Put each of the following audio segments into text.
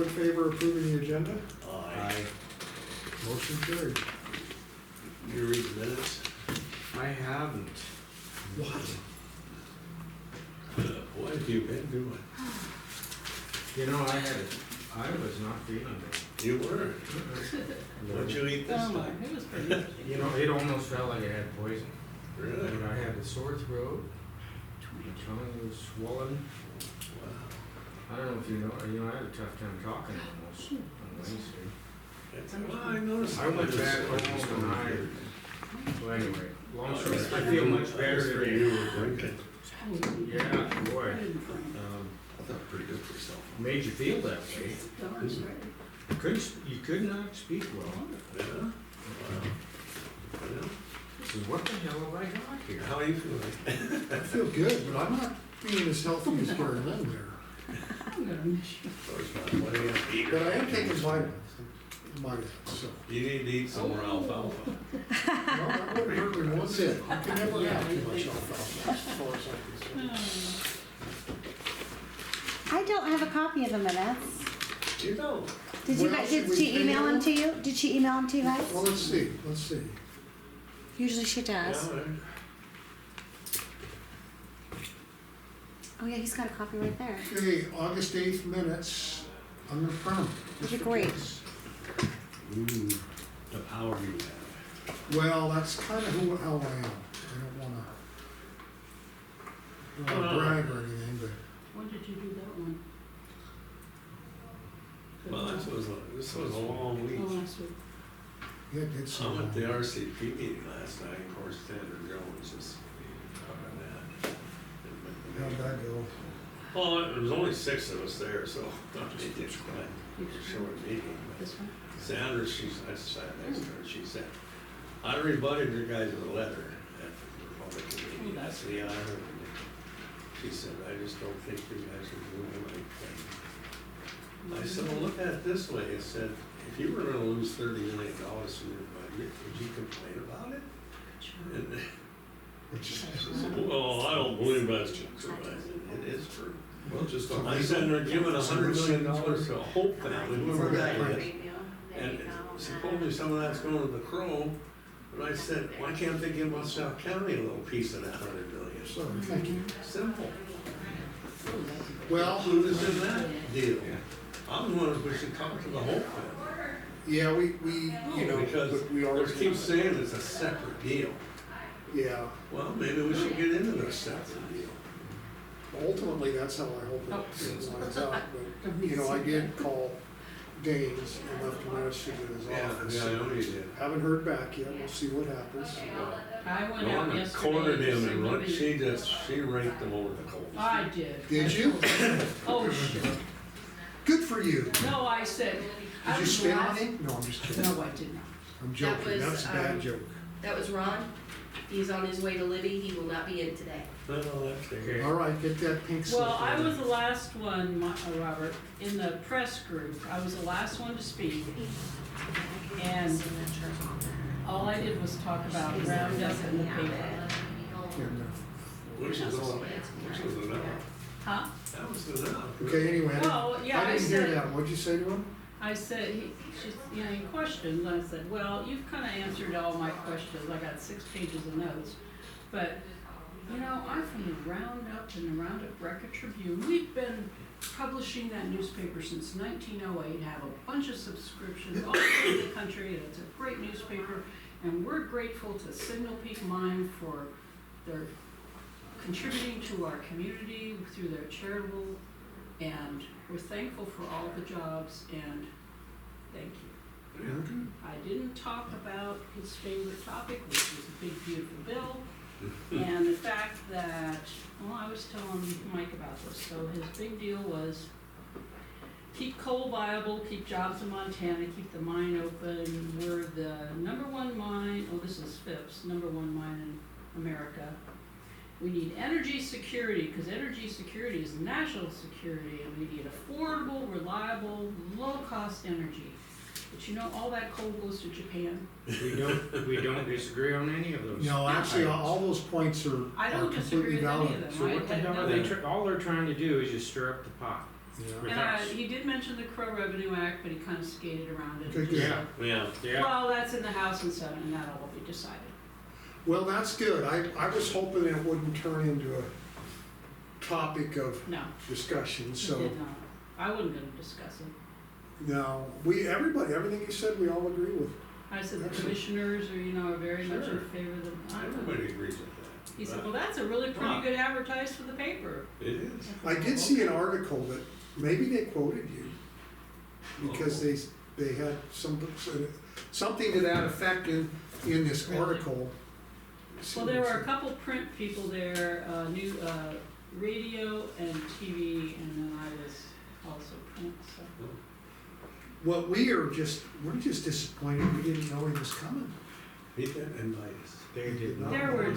in favor of approving the agenda? Aye. Motion carried. You read the minutes? I haven't. What? What have you been doing? You know, I was not feeling it. You were. What'd you eat this Oh, time? it was pretty. You know, it almost felt like I had poison. Really? But I had a sore throat, my tongue was swollen. Wow. I don't know if you know, I had a tough time talking almost on Wednesday. Well, I noticed. I went back home and well anyway, long story, I feel much better today. You were drinking. Yeah, boy, I thought pretty good for yourself. made you feel that way. You could not speak well. Yeah? Wow. Well, This is what the hell have I got here? how are you feeling? I feel good, but I'm not being as healthy as Gary Lynn there. I'm gonna miss you. What do you have to eat? But I am taking vitamins, so. You need to eat some more alfalfa. No, that wouldn't hurt me one bit. You can never have too much alfalfa, as far as I'm concerned. I don't have a copy of the minutes. You don't. Did you Well, guys, should did we she email table them it? to you? Did she email them to you guys? Well, let's see. Usually she does. Yeah, Oh yeah, he's got a copy right there. Okay, August 8th minutes, under permit. That'd be great. Ooh, the power you have. Well, that's kind of how I am. I don't wanna brag or anything, but When did you do that one? Well, this was a long week. Oh, last week. yeah, it did I some. went to the RCP meeting last night, of course, Sandra Jones is covering that. How'd that go? Well, there was only 6 of us there, so it did quite a short meeting. But This one? Sandra, I sat next to her, she said, I rebutted your guys' letter at the Republican meeting. I said, yeah, I heard it. She said, I just don't think you guys are doing the right thing. I said, well, look at it this way. I said, if you were gonna lose $30 million from your budget, would you complain about it? And Which is, well, I don't believe that's true. I said, it is true. well, just. I said they're giving $100 million to a Hope family, whoever that is. And supposedly some of that's going to the Crow, but I said, why can't they give South County a little piece of that $100 million? Sorry, thank you. Simple. Well, Include us in that deal. I'm wondering if we should talk to the Hope family. yeah, we, you know, Because but we they always keep saying it's a separate deal. Yeah, Well, maybe we should get into this separate deal. ultimately, that's how I hope it lines out, but, you know, I did call Danes and left a message at his office. Yeah, I know you did. Haven't heard back yet, we'll see what happens. I went out Norman yesterday. cornered to him see and what she raked him over the coals. I did. Did you? Oh, sure. Good for you. No, I said. I Did you was spit on last- him? No, I'm just kidding. No, I did not. I'm joking, was, that's a bad joke. That was Ron. He's on his way to Libby. He will not be in today. No, that's okay. All right, get that pink slip. Well, I ready. was the last one, Robert, in the press group. I was the last one to speak. And all I did was talk about Roundup in the paper. Yeah, no. Which was enough. Huh? That was enough. Okay, anyway, Well, yeah, I I didn't hear said, that, what'd you say to him? I said, he questioned, I said, well, you've kind of answered all my questions. I got 6 pages of notes. But, you know, I'm from the Roundup and the Roundup Record Tribune. We've been publishing that newspaper since 1908, have a bunch of subscriptions all over the country, and it's a great newspaper. And we're grateful to Signal Peak Mine for their contributing to our community through their charitable, and we're thankful for all the jobs, and thank you. I didn't talk about his favorite topic, which was a big beautiful bill, and the fact that, well, I was telling Mike about this, so his big deal was keep coal viable, keep jobs in Montana, keep the mine open. We're the #1 mine, oh, this is Phipps, #1 mine in America. We need energy security, because energy security is national security, and we need affordable, reliable, low-cost energy. But you know, all that coal goes to Japan. We don't disagree on any of those. No, actually, items. all those points are I don't disagree completely with any valid. of them. So what the I had hell no- are they, all they're trying to do is just stir up the pot. Yeah. And he did mention the Crow Revenue Act, but he kind of skated around it. Good, good. Yeah. Yeah. Yeah, Well, that's in the House and Senate, and that'll all be decided. Well, that's good. I was hoping it wouldn't turn into a topic of No, discussion, it so, did not. I wasn't gonna discuss it. no, everything you said, we all agree with. I said the Excellent. commissioners are very much in Sure. favor of the, I don't know. Everybody agrees with that. He said, well, that's a really pretty Wow. good advertise for the paper. It is. I did see an article that maybe they quoted you, because they had something to that effect in this Really? article. Well, there were a couple print people there, new, radio and TV, and then I was also print, so. Well, we're just disappointed we didn't know he was coming. He didn't invite us. they did not. There were,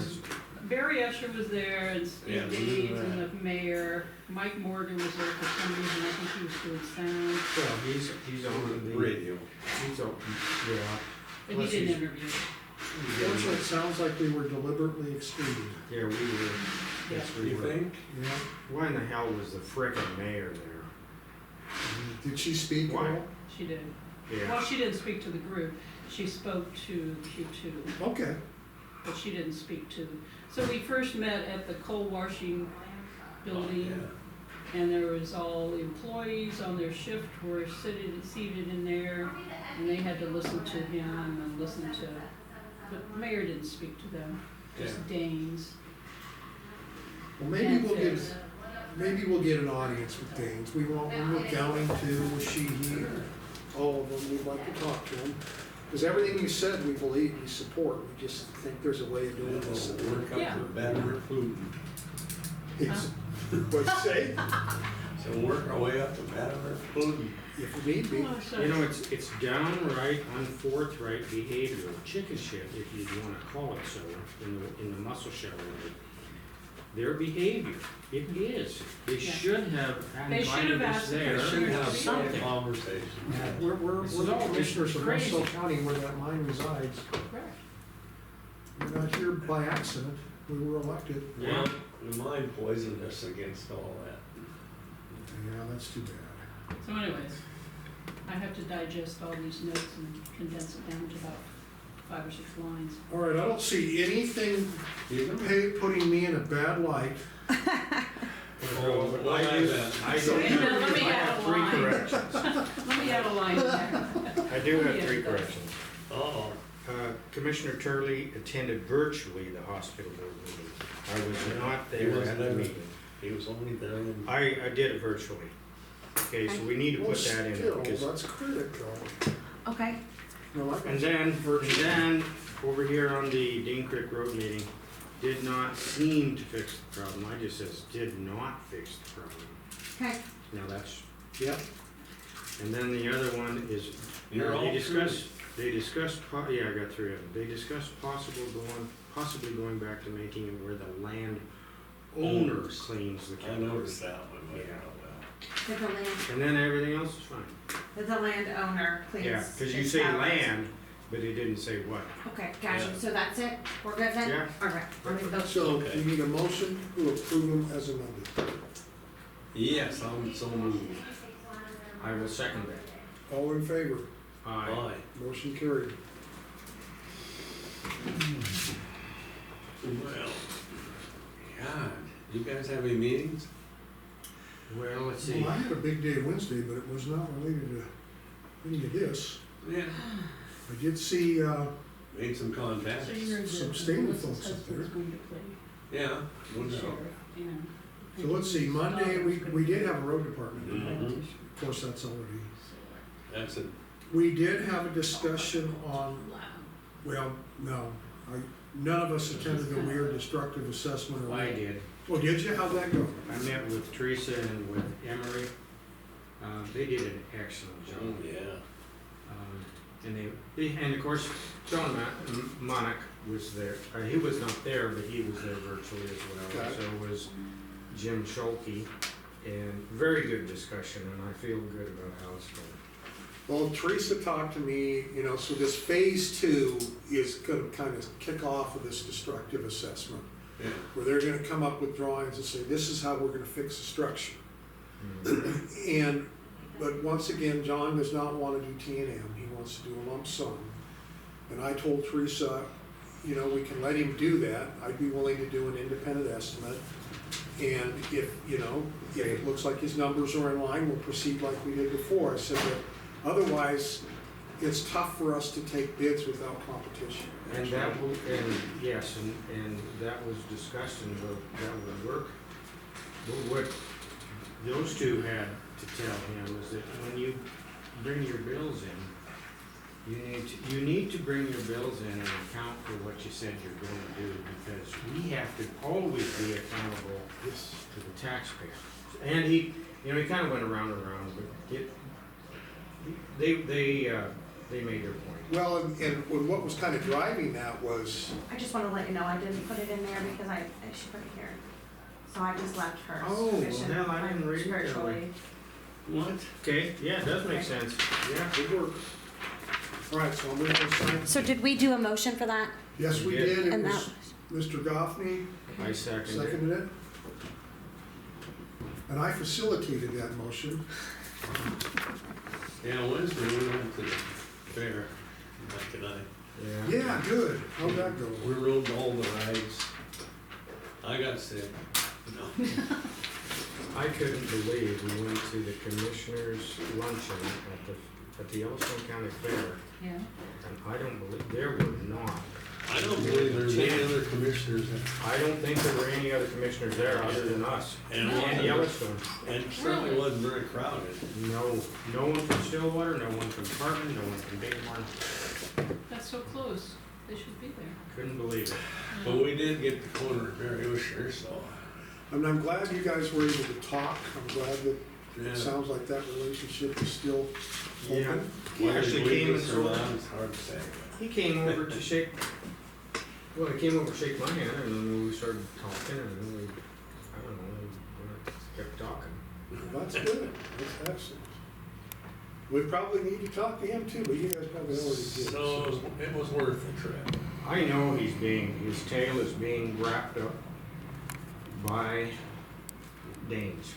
Barry Usher was there, and Yeah, Steve we knew Deeds, and that. the mayor, Mike Morgan was there for some reason, I think he was doing sound, Well, he's on the. Radio. He's on, yeah. but Plus he didn't he's- interview. Unfortunately, it sounds like we were deliberately excluded. Yeah, we were, yes, we You were. think? Yeah. Why in the hell was the frickin' mayor there? Did she speak at Why? all? She did. Yeah. Well, she didn't speak to the group, she spoke to Q2, Okay. but she didn't speak to, so we first met at the coal washing building. Yeah. And there was all the employees on their shift were seated in there, and they had to listen to him and listen to, but the mayor didn't speak to them, just Danes. Well, maybe and we'll get, Fitz. maybe we'll get an audience with Danes. We want one with Downing too, with Sheehy, all of them. We'd like to talk to them. Because everything you said, we believe, we support. We just think there's a way of doing this. We'll work Yeah. up for better food. It's, what'd you say? So work our way up to better food. If need be. Oh, so- You know, it's downright unforthright behavior, chicken shit, if you wanna call it so, in the muscle shell of it. Their behavior, it is. They Yeah. should have They should invited have us asked there. us. Should or have some something. conversation. We're This is all the commissioners of crazy. Russell County where that mine resides. Correct. We're not here by accident. We were elected. Yeah. Well, the mind poisoned us against all that. Yeah, that's too bad. So anyways, I have to digest all these notes and condense it down to about 5 or 6 lines. All right, I don't see anything putting me in a bad light. Oh, well, I do that. I Wait a don't minute, have, let me I add have a 3 line. corrections. Let me add a line in there. I do have Yeah. 3 corrections. Oh, Commissioner Turley attended virtually the hospital board meeting. I was not He there was at the there. meeting. he was only there in. I did it virtually. Okay, so we need to Well, put that in there still, because. that's critical. Okay. No, I And then, over here on the Dean Creek Road meeting, did not seem to fix the problem. I just says did not fix the problem. Okay. Now that's, Yep. and then the other one is, You're all they discussed, yeah, I got 3 of them. They discussed possibly going back to making it where the land owner cleans the I county. noticed that one, but Yeah. That the land, And then everything else is fine. that the landowner cleans. Yeah, cause you his say towers. land, but it didn't say what. Okay, gotcha. Yeah. So that's it? We're good then? Yeah. All right. I'll make those. So Okay. you need a motion to approve them as amended. Yes, I'm so moved. I will second that. All in favor? Aye. Aye. Motion carried. Well, God, you guys have any meetings? Well, let's see. Well, I had a big day Wednesday, but it was not related to any of this. Yeah. I did see, Made some contacts. So you heard Some that statement Melissa's folks up husband's there. going to play Yeah, no doubt. sheriff, yeah. so let's see, Monday, we did have a road department. Mhm. Of course, that's already. That's it. We did have a discussion on, well, no, none of us attended the weird destructive assessment. I did. Oh, did you? How'd that go? I met with Teresa and with Emery. They did an excellent Oh, job. yeah. And of course, John Monach was there. He was not there, but he was there virtually as well. Okay. So was Jim Schulte. And very good discussion, and I feel good about how it's going. Well, Teresa talked to me, so this phase 2 is gonna kind of kick off with this destructive assessment, Yeah. where they're gonna come up with drawings and say, this is how we're gonna fix the structure. And, but once again, John does not wanna do T&M, he wants to do a lump sum. And I told Teresa, you know, we can let him do that, I'd be willing to do an independent estimate. And if, you know, if it looks like his numbers are in line, we'll proceed like we did before. I said that otherwise, it's tough for us to take bids without competition. And that will, and yes, and that was discussed and that would work. But what those two had to tell him is that when you bring your bills in, you need to bring your bills in and account for what you said you're going to do, because we have to always be accountable to the taxpayer. And he, you know, he kind of went around and around, but they made their point. Well, and what was kind of driving that was, I just wanna let you know, I didn't put it in there because she put it here. So I just left hers. Oh, well, Commission hell, I didn't read it that virtually. way. What? Okay, yeah, it does make sense. yeah, good work. All right, so I'm going to sign. So did we do a motion for that? Yes, we We did. did, it And was Mr. Goffney I second it. seconded it. And I facilitated that motion. Yeah, Wednesday we went to the fair, Mike and I. Yeah. Yeah, good, how'd that go? We rode all the rides. I got sick. No. I couldn't believe we went to the commissioners' luncheon at the Yellowstone County Fair, Yeah. and I don't believe, there were not. I don't believe there's any other commissioners there. I don't think there were any other commissioners there other than us. And Yellowstone. And certainly wasn't very crowded. No, no one from Stillwater, no one from Carmen, no one from Bighorn. That's so close, they should be there. Couldn't believe it. But we did get the corner of Mary Usher, so. And I'm glad you guys were able to talk, I'm glad that Yeah. it sounds like that relationship is still Yeah. open. He actually came and so saw. it's hard to say. He came over to shake, well, he came over to shake my hand, and then we started talking, and then we, I don't know, we kept talking. Well, that's good, that's excellent. We probably need to talk to him too, but you guys probably already did. So it was worth the trip. I know his tail is being wrapped up by Danes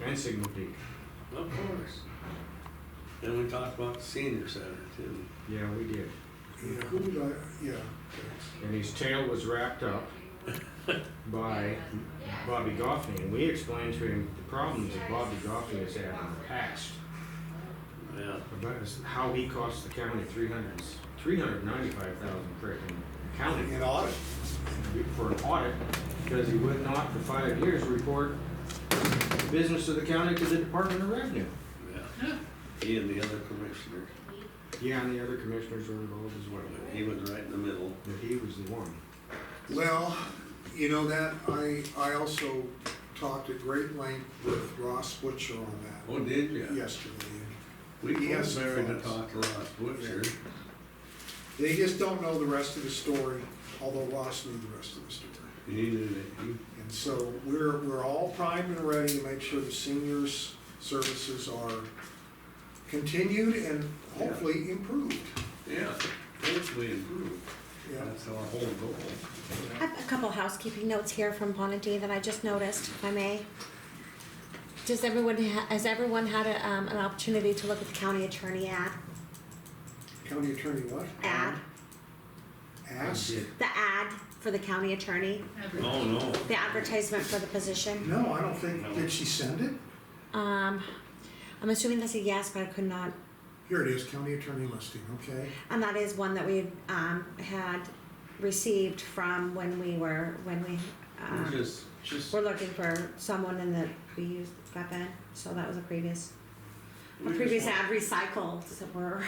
and Signal Peak. Of course. And we talked about the senior center too. Yeah, we did. Yeah, who did I, yeah. And his tail was wrapped up by Bobby Goffney, and we explained to him the problems that Bobby Goffney has had in the past. Yeah. About how he cost the county $395,000 for county In audit. for an audit, because he would not for 5 years report the business of the county to the Department of Revenue. Yeah. He and the other commissioners. Yeah, and the other commissioners were involved as well. But he was right in the middle. But he was the one. Well, you know that, I also talked at great length with Ross Butcher on that Oh, did you? yesterday. We He has told some Barry to thoughts. talk to Ross Butcher. They just don't know the rest of the story, although Ross knew the rest of the story. He knew that he, And so we're all primed and ready to make sure the seniors' services are continued and hopefully improved. yeah, hopefully improved. Yeah. That's our whole goal. I have a couple housekeeping notes here from Bonity that I just noticed, if I may. Has everyone had an opportunity to look at the county attorney ad? County attorney what? Ad? Ask? The ad for the county attorney, Oh, no. the advertisement for the position. No, I don't think, did she send it? I'm assuming that's a yes, but I could not. Here it is, county attorney listing, okay. And that is one that we had received from when we were Just. we're looking for someone and that we used got that. So that was a previous we just want- ad recycled. So we're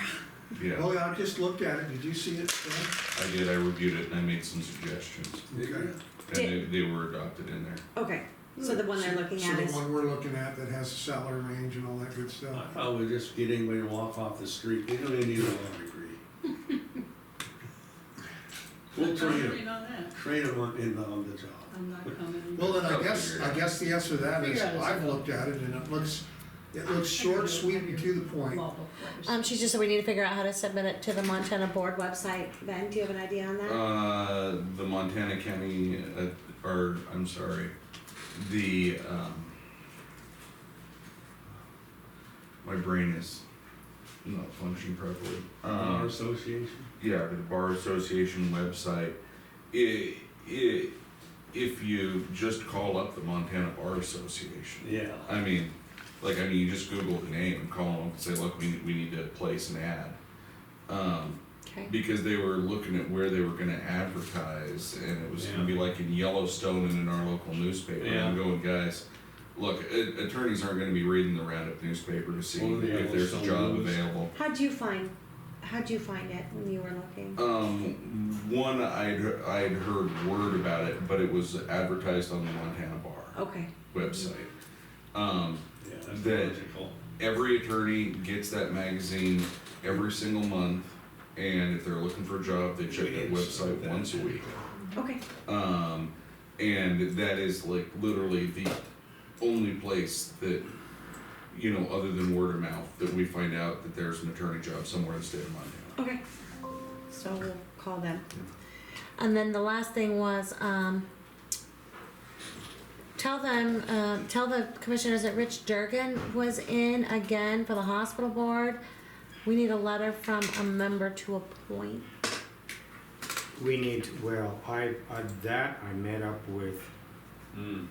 Yeah, Oh, yeah, I just looked at it, did you see it, Stan? I did, I reviewed it and I made some suggestions, Did you? Okay. and they were adopted in there. okay. So the one they're looking So at the is one we're looking at that has a salary range and all that good I stuff. thought we'd just get anybody to walk off the street. They don't even need a law degree. We'll train Concentrate on that, them on the job. I'm not coming. Well, then I guess the answer to that is, Figure out a I've solution. looked at it and it looks short, sweet, and to the point. she just said we need to figure out how to submit it to the Montana board website. Ben, do you have an idea on that? The Montana County, or, I'm sorry, the, my brain is not functioning properly. Bar association? Yeah, the Bar Association website. If you just call up the Montana Bar Association, Yeah. I mean, you just Google the name and call them and say, look, we need to place an ad. Okay. Because they were looking at where they were gonna advertise, and it was gonna be like in Yellowstone and in our local newspaper. And I'm going, guys, look, attorneys aren't gonna be reading the Roundup newspaper to see Or the if there's a Yellowstone job News. available. How'd you find it when you were looking? One, I'd heard word about it, but it was advertised on the Montana Bar Okay. website. Yeah, that's That- logical. Every attorney gets that magazine every single month, and if they're looking for a job, they check that website once a week. Okay. And that is like literally the only place that, other than word of mouth, that we find out that there's an attorney job somewhere in the state of Montana. Okay. So we'll call them. And then the last thing was, tell the commissioners that Rich Durgan was in again for the hospital board. We need a letter from a member to appoint. We need, I met up with,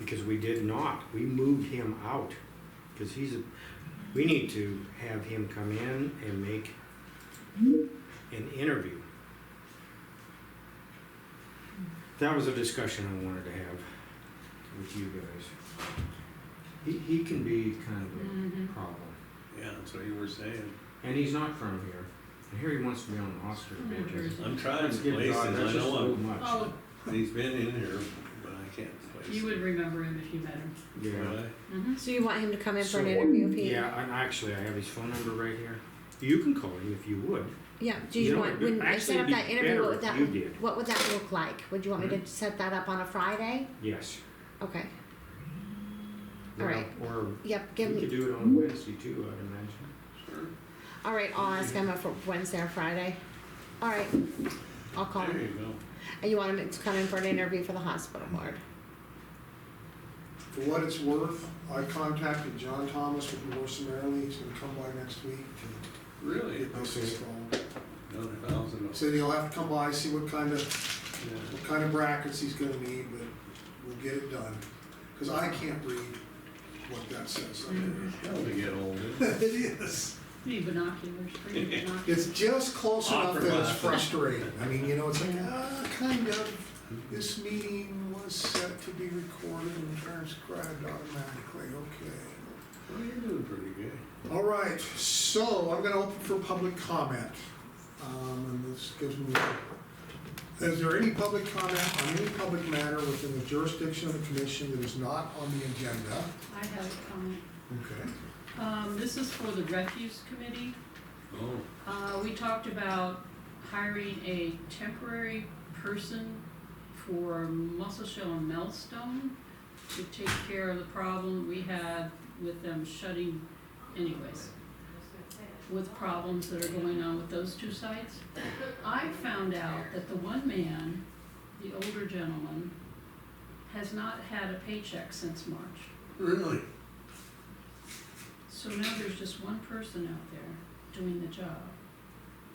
because we moved him out, because we need to have him come in and make an interview. That was a discussion I wanted to have with you guys. He can be kind of a problem, Yeah, that's what you were saying. and he's not from here. And here he wants to be on the hospital New board. Jersey. I'm trying to Good place God, him, that's I just a know little him, much. Oh, he's been in here, but I can't place him. you would remember him if you met him. Yeah. Really? Mm-hmm. So you want him to come in for an So, interview if he? Yeah, and actually, I have his phone number right here. You can call him if you would. Yeah, do You you know, want, when I actually, set up it'd that be interview, better what would if that, you did. what would that look like? Would you want me to set that up on a Friday? Yes. Okay, All right. Or yep, we give could me, do it on Wednesday too, I'd imagine. Sure. alright, I'll ask him for Wednesday or Friday. Alright, I'll call There him. you go. And you want him to come in for an interview for the hospital board? For what it's worth, I contacted John Thomas with Morris Merrily, he's gonna come by next week to Really? get this Okay. installed. Another $1,000. Said he'll have to come by, see what kind of brackets he's gonna need, but we'll get it done. Cause I can't read what that says. Hell to get old, isn't it? It is. Need binoculars, bring binoculars. It's just close enough that it's Opera. frustrating. I mean, it's like, kind of, this meeting was set to be recorded and transcribed automatically, okay. Well, you're doing pretty good. All right, so I'm gonna open for public comment. And this gives me, is there any public comment on any public matter within the jurisdiction of the commission that is not on the agenda? I have a comment. Okay. This is for the refuse committee. Oh, We talked about hiring a temporary person for Muscle and Melstone to take care of the problem we had with them shutting, with problems that are going on with those two sites. I found out that the one man, the older gentleman, has not had a paycheck since March. really? So now there's just one person out there doing the job,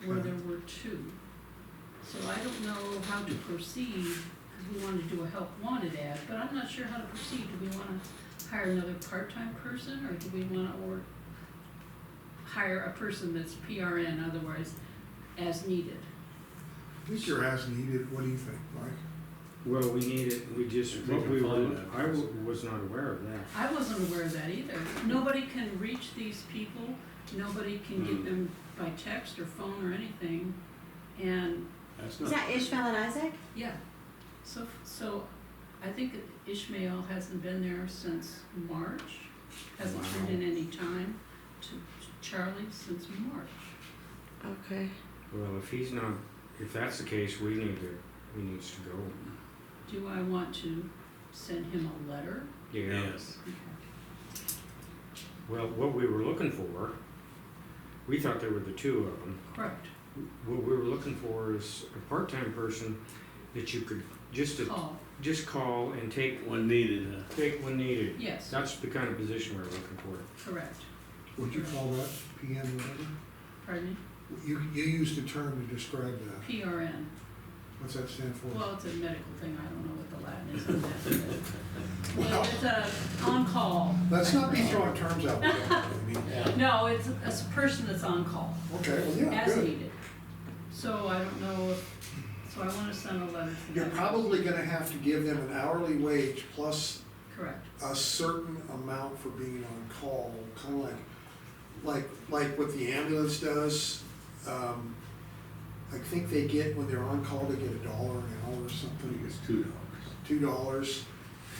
where there were two. So I don't know how to proceed, because we want to do a help wanted ad, but I'm not sure how to proceed. Do we want to hire another part-time person, or do we want to hire a person that's PRN, otherwise as needed? I think you're as needed, what do you think, Mike? Well, we need it, I person. was not aware of that. I wasn't aware of that either. Nobody can reach these people, nobody can get them by text or phone or anything, and That's Is not. that Ishmael and Isaac? yeah, so I think that Ishmael hasn't been there since March, hasn't turned in any time to Charlie since March. Okay. Well, if that's the case, he needs to go. Do I want to send him a letter? Yeah. Yes. Well, what we were looking for, we thought there were the two of them. Correct, What we were looking for is a part-time person that you could just call and take When needed, when needed. yes, That's the kind of position we're looking for. correct. What'd you call that, PM whatever? Pardon me? You used a term to describe that. PRN. What's that stand for? Well, it's a medical thing, I don't know what the Latin is on that. Well, It's a on-call. let's not be throwing terms out there. I mean, Yeah. No, it's a person that's on call, okay, well, yeah, as good. needed. So I don't know if, so I wanna send a letter to them. You're probably gonna have to give them an hourly wage plus Correct. a certain amount for being on call, kinda like what the ambulance does. I think they get, when they're on call, they get $1 an hour or I think something, it's $2. $2.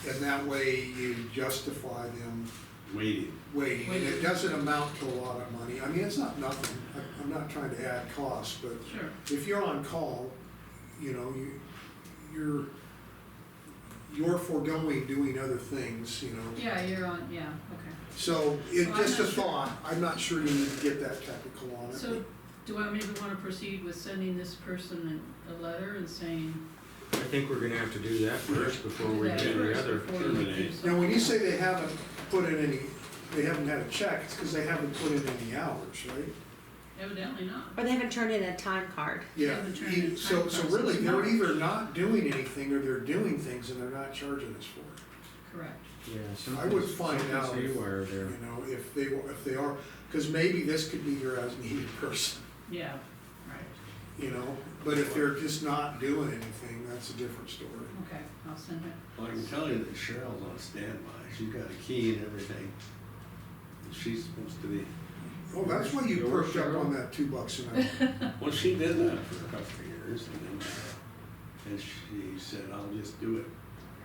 And that way you justify them Waiting. waiting, and it doesn't amount to a lot of money. I mean, it's not nothing, I'm not trying to add costs, but Sure. if you're on call, you know, you're foregoing doing other things, you know. Yeah, you're on, yeah, okay. So, So I'm just a not sure. thought, I'm not sure you need to get that technical on it. So, do I maybe wanna proceed with sending this person a letter and saying? I think we're gonna have to do that first before we that do the first other. before we do terminate. something. Now, when you say they haven't put in any, they haven't had a check, it's because they haven't put in any hours, right? Evidently not. Or they haven't turned in a time card. Yeah, haven't turned in so time cards really, since they're March. either not doing anything or they're doing things and they're not charging us for it. Correct. Yeah, I would find something's out if, haywire there. you know, if they are, because maybe this could be your as-needed person, Yeah, right. you know? But if they're just not doing anything, that's a different story. Okay, I'll send it. Well, I can tell you that Cheryl's on standby. She's got a key and everything. And she's supposed to be, Oh, that's why you Your perked up Cheryl? on that $2 an hour. well, she did that for a couple of years and then, and she said, I'll just do it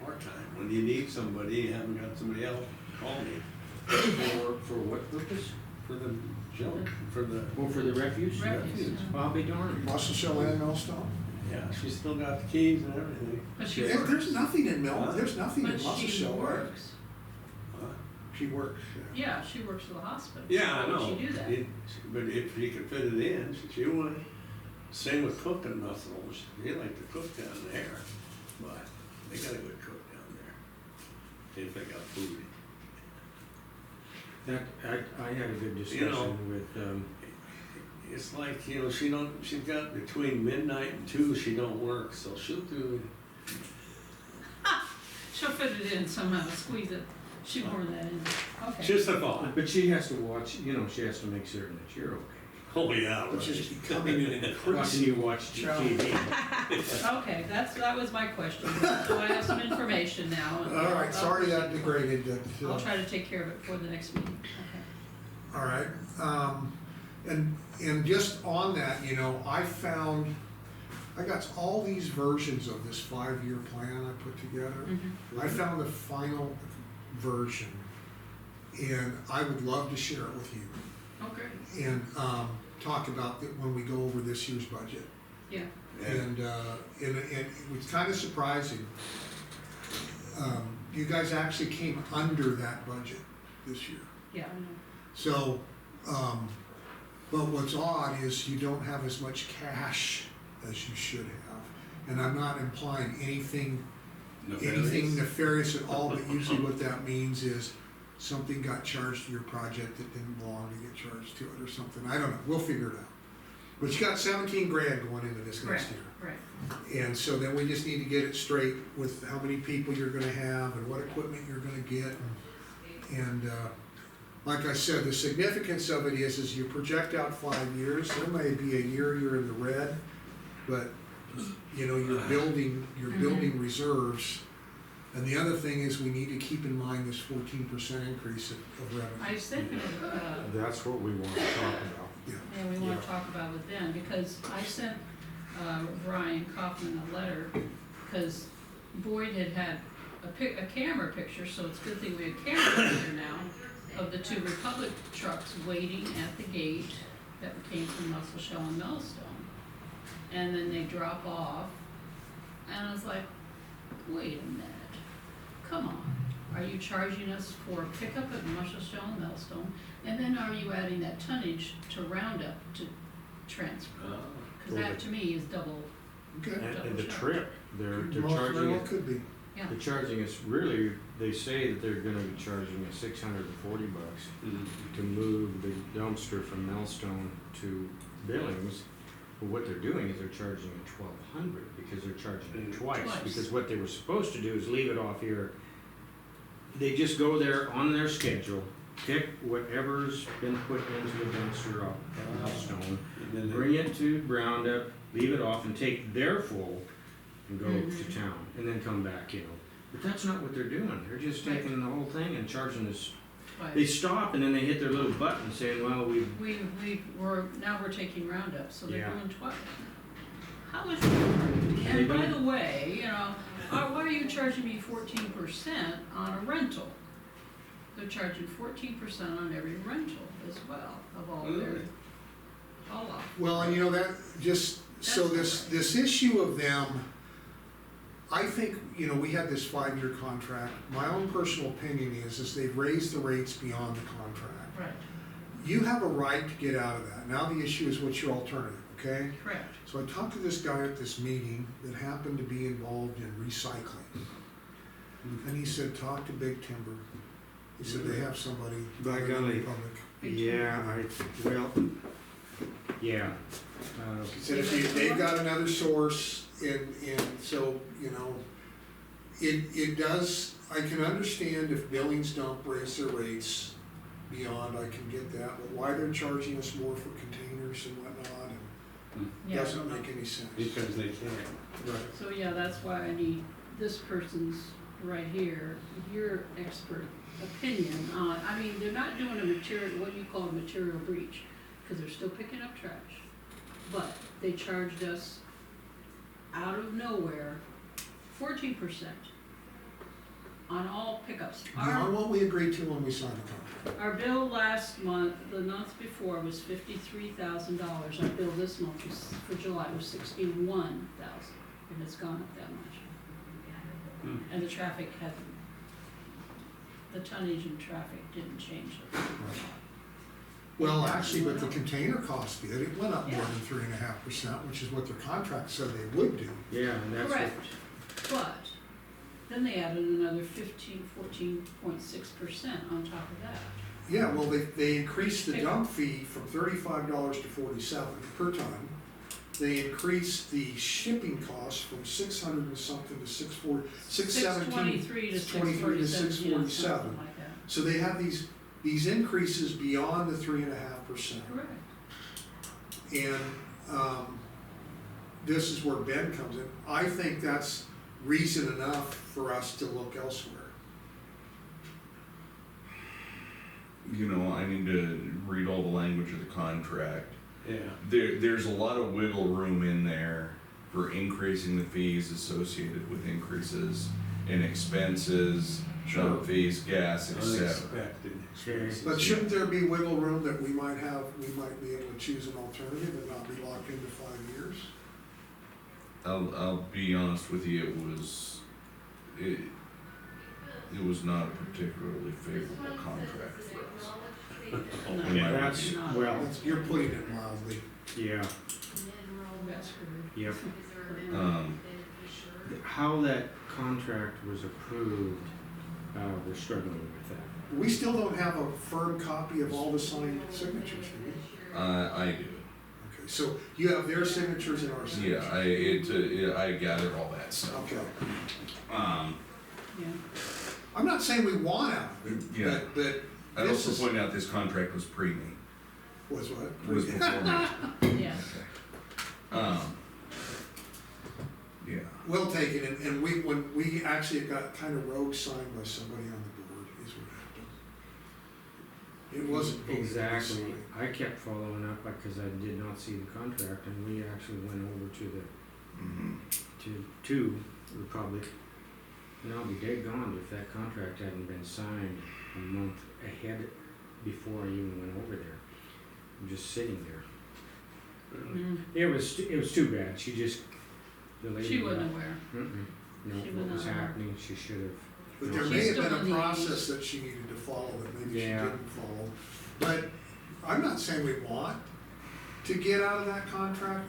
part-time. When you need somebody, you haven't got somebody else, call me For what purpose? for the junk, for the, Oh, for the refuse? Refuse. I'll be darned. Muscle Shell and Millstone? yeah, she's still got the keys and everything. But she There's works. nothing in there's nothing in But Muscle she Shell, right? works. Huh? She works, yeah. Yeah, she works for the hospital. Yeah, I Why would know. she do that? But if you could fit it in, she would. Same with cooking mussels. They like to cook down there, but they got a good cook down there. If they got food. That, I had a good You discussion know. with, It's like, you know, she's got between midnight and 2, she don't work, so she'll do, She'll fit it in somehow, squeeze it, shoehorn that in. Okay. just a thought. but she has to watch, you know, she has to make certain that you're okay. Oh, yeah. Which is right. becoming an Watching increasing you watch TV. Okay, that was my question. So I have some information now. and All right, I'll sorry that proceed. degraded. I'll try to take care of it before the next meeting. Okay. All right, and just on that, you know, I got all these versions of this 5-year plan I put together. I found the final version, and I would love to share it with you Okay. and talk about it when we go over this year's budget. Yeah. And it was kind of surprising. You guys actually came under that budget this year. Yeah, I know. So, but what's odd is you don't have as much cash as you should have. And I'm not implying anything nefarious at all, but usually what that means is something got charged to your project that didn't belong to get charged to it or something. I don't know, we'll figure it out. But you got 17 grand going into this next year. Right. And so then we just need to get it straight with how many people you're gonna have and what equipment you're gonna get. And like I said, the significance of it is you project out 5 years, there may be a year you're in the red, but you know, you're building reserves. And the other thing is we need to keep in mind this 14% increase of revenue. I sent you, That's what we want to talk about. and we wanna talk about it then, because I sent, Brian Kaufman a letter, because Boyd had a camera picture, so it's a good thing we have camera picture now, of the 2 Republic trucks waiting at the gate that came from Muscle Shell and Millstone. And then they drop off, and I was like, wait a minute, come on, are you charging us for a pickup at Muscle Shell and Millstone? And then are you adding that tonnage to Roundup to transfer? Cause that to me is double, Okay. And the trip, they're Most charging well, it, could be. yeah, they're charging us really they say that they're gonna be charging us $640 to move the dumpster from Millstone to Billings. But what they're doing is they're charging it $1,200 because they're charging it twice. Twice. Because what they were supposed to do is leave it off here. They just go there on their schedule, pick whatever's been put into the dumpster up at Millstone, And then bring it to Roundup, leave it off and take their full and go to town and then come back, you know. But that's not what they're doing. They're just taking the whole thing and charging us. They stop and then they hit their little button saying, well, Now we're taking Roundup, so they're Yeah. doing twice. How is that? And by the way, you know, why are you charging me 14% on a rental? They're charging 14% on every rental as well of all their haul off. Well, and you know, that, just, so this issue of them, I think, you know, we had this 5-year contract. My own personal opinion is they've raised the rates beyond the contract. Right, You have a right to get out of that. Now the issue is what's your alternative, okay? correct. So I talked to this guy at this meeting that happened to be involved in recycling. And he said, talk to Big Timber. He said they have somebody. By in the golly. Republic. Yeah. He said if they've got another source and so, you know, it does, I can understand if Billings don't raise their rates beyond, I can get that, but why they're charging us more for containers and whatnot, and Yeah, doesn't make any sense. because they can't. Right. so yeah, that's why I need this person's right here, your expert opinion on, I mean, they're not doing a material, what you call a material breach, because they're still picking up trash. But they charged us out of nowhere 14% on all pickups. Beyond what we agreed to when we signed the contract. Our bill last month, the month before, was $53,000. Our bill this month was, for July, was $61,000, and it's gone up that much. And the traffic hasn't, the tonnage and traffic didn't change it. Well, actually, but the container cost did, it went up more Yeah. than 3.5%, which is what their contract said they would do. Yeah, and that's what, Correct, but then they added another 14.6% on top of that. Yeah, well, they increased the dump fee from $35 to $47 per ton. They increased the shipping cost from 600 and something to 617. 623 to 23 to 647, 647. something like that. So they have these increases beyond the 3.5%. Correct. And this is where Ben comes in. I think that's reason enough for us to look elsewhere. You know, I need to read all the language of the contract. Yeah. There's a lot of wiggle room in there for increasing the fees associated with increases in expenses, dump fees, gas, etc. Unexpected expenses. But shouldn't there be wiggle room that we might be able to choose an alternative and not be locked into 5 years? I'll be honest with you, it was not a particularly favorable contract for us. No, In my that's, opinion. well, You're putting it mildly. yeah, That's screwed. yep. Um, How that contract was approved, we're struggling with that. We still don't have a firm copy of all the signed signatures, do we? I do. Okay, so you have their signatures and our signatures? Yeah, I gathered all that stuff. Okay. Yeah. I'm not saying we want out, Yeah. but I'd this also is, point out this contract was pre-me. was what? Was before me. Yeah. Yeah. We'll take it, and when we actually got kind of rogue signed by somebody on the board, is what happened. It wasn't voted, it was Exactly. signed. I kept following up because I did not see the contract, and we actually went over to Mhm. to Republic. And I'll be dead gone if that contract hadn't been signed a month ahead before I even went over there. I'm just sitting there. Mm. It was too bad. The lady. She wasn't aware. Mm-mm. No, She what was was not aware. happening, she should have. But there She's may have still been in a the process that she needed to follow that maybe she Yeah. didn't follow. But I'm not saying we want to get out of that contract.